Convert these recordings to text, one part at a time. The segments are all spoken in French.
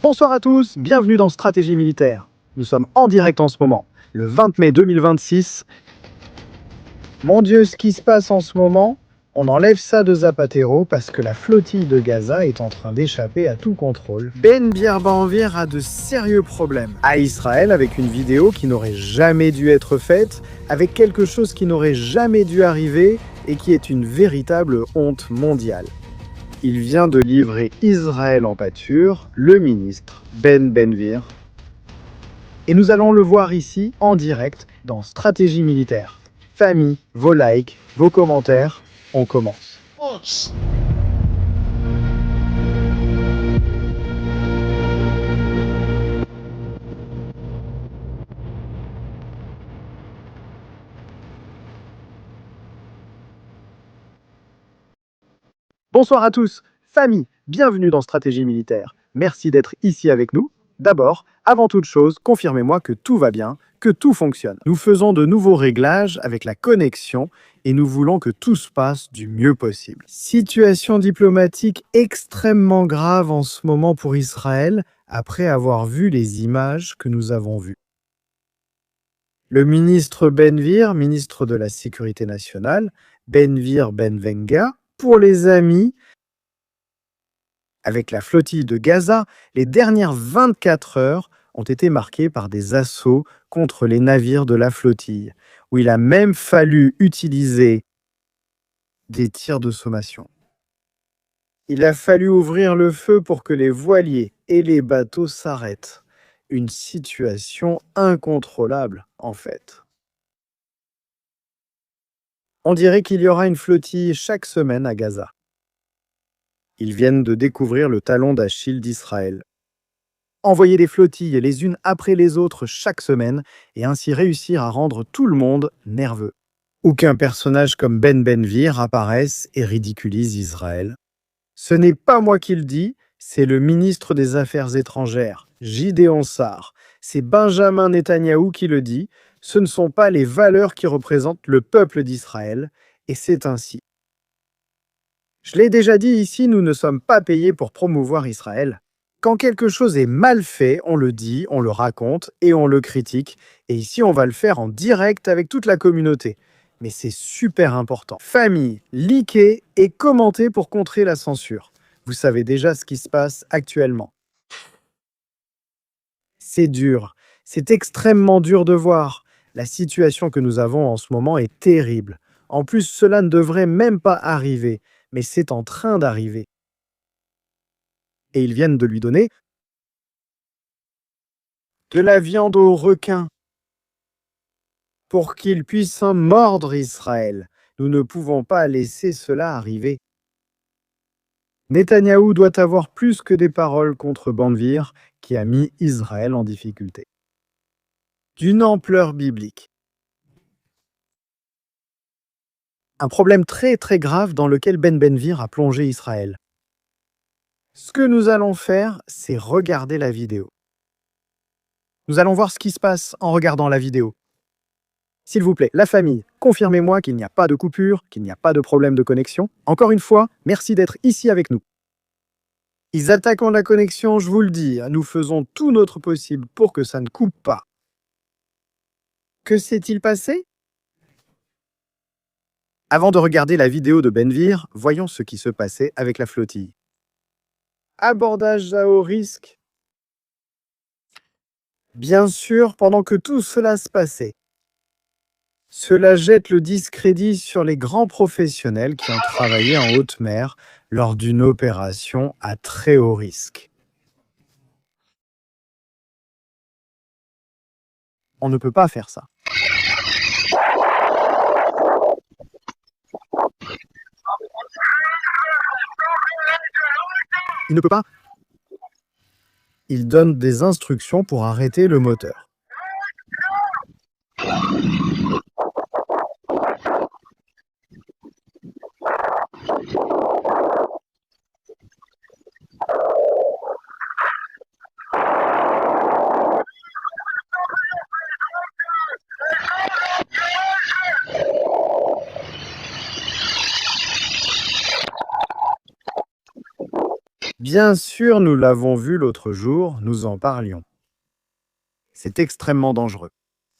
Bonsoir à tous, bienvenue dans Stratégie Militaire. Nous sommes en direct en ce moment, le 20 mai 2026. Mon Dieu, ce qui se passe en ce moment, on enlève ça de Zapatero parce que la flottille de Gaza est en train d'échapper à tout contrôle. Ben-Gvir a de sérieux problèmes à Israël avec une vidéo qui n'aurait jamais dû être faite, avec quelque chose qui n'aurait jamais dû arriver et qui est une véritable honte mondiale. Il vient de livrer Israël en pâture, le ministre Ben-Gvir. Et nous allons le voir ici, en direct, dans Stratégie Militaire. Famille, vos likes, vos commentaires, on commence. Bonsoir à tous, famille, bienvenue dans Stratégie Militaire. Merci d'être ici avec nous. D'abord, avant toute chose, confirmez-moi que tout va bien, que tout fonctionne. Nous faisons de nouveaux réglages avec la connexion et nous voulons que tout se passe du mieux possible. Situation diplomatique extrêmement grave en ce moment pour Israël après avoir vu les images que nous avons vues. Le ministre Ben-Gvir, ministre de la Sécurité nationale, Ben-Gvir Ben-Gvir, pour les amis, avec la flottille de Gaza, les dernières 24 heures ont été marquées par des assauts contre les navires de la flottille, où il a même fallu utiliser des tirs de sommation. Il a fallu ouvrir le feu pour que les voiliers et les bateaux s'arrêtent. Une situation incontrôlable, en fait. On dirait qu'il y aura une flottille chaque semaine à Gaza. Ils viennent de découvrir le talon d'Achille d'Israël. Envoyer des flotilles les unes après les autres chaque semaine et ainsi réussir à rendre tout le monde nerveux. Ou qu'un personnage comme Ben-Gvir apparaisse et ridiculise Israël. Ce n'est pas moi qui le dis, c'est le ministre des Affaires étrangères, Gideon Sa'ar. C'est Benjamin Netanyahou qui le dit. Ce ne sont pas les valeurs qui représentent le peuple d'Israël, et c'est ainsi. Je l'ai déjà dit ici, nous ne sommes pas payés pour promouvoir Israël. Quand quelque chose est mal fait, on le dit, on le raconte et on le critique. Et ici, on va le faire en direct avec toute la communauté. Mais c'est super important. Famille, likez et commentez pour contrer la censure. Vous savez déjà ce qui se passe actuellement. C'est dur. C'est extrêmement dur de voir. La situation que nous avons en ce moment est terrible. En plus, cela ne devrait même pas arriver. Mais c'est en train d'arriver. Et ils viennent de lui donner de la viande aux requins pour qu'il puisse mordre Israël. Nous ne pouvons pas laisser cela arriver. Netanyahou doit avoir plus que des paroles contre Ben-Gvir qui a mis Israël en difficulté. D'une ampleur biblique. Un problème très très grave dans lequel Ben-Gvir a plongé Israël. Ce que nous allons faire, c'est regarder la vidéo. Nous allons voir ce qui se passe en regardant la vidéo. S'il vous plaît, la famille, confirmez-moi qu'il n'y a pas de coupure, qu'il n'y a pas de problème de connexion. Encore une fois, merci d'être ici avec nous. Ils attaquent la connexion, je vous le dis. Nous faisons tout notre possible pour que ça ne coupe pas. Que s'est-il passé? Avant de regarder la vidéo de Ben-Gvir, voyons ce qui se passait avec la flottille. Abordage à haut risque. Bien sûr, pendant que tout cela se passait. Cela jette le discrédit sur les grands professionnels qui ont travaillé en haute mer lors d'une opération à très haut risque. On ne peut pas faire ça. Il ne peut pas. Il donne des instructions pour arrêter le moteur. Bien sûr, nous l'avons vu l'autre jour, nous en parlions. C'est extrêmement dangereux.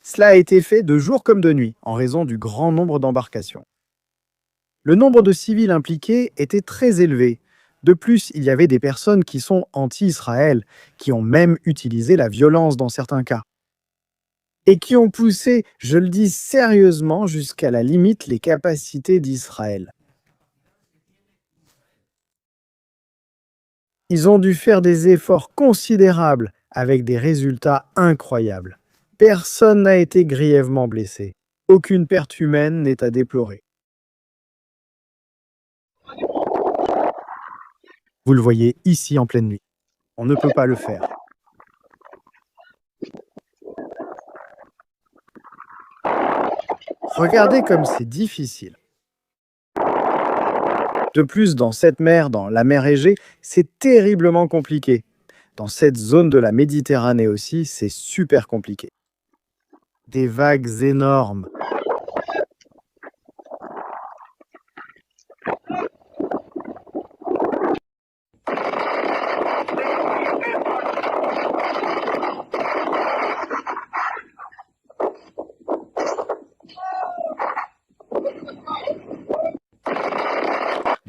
Cela a été fait de jour comme de nuit, en raison du grand nombre d'embarcations. Le nombre de civils impliqués était très élevé. De plus, il y avait des personnes qui sont anti-Israël, qui ont même utilisé la violence dans certains cas, et qui ont poussé, je le dis sérieusement, jusqu'à la limite les capacités d'Israël. Ils ont dû faire des efforts considérables avec des résultats incroyables. Personne n'a été grièvement blessé. Aucune perte humaine n'est à déplorer. Vous le voyez ici en pleine nuit. On ne peut pas le faire. Regardez comme c'est difficile. De plus, dans cette mer, dans la mer Égée, c'est terriblement compliqué. Dans cette zone de la Méditerranée aussi, c'est super compliqué. Des vagues énormes.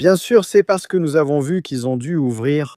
Bien sûr, c'est parce que nous avons vu qu'ils ont dû ouvrir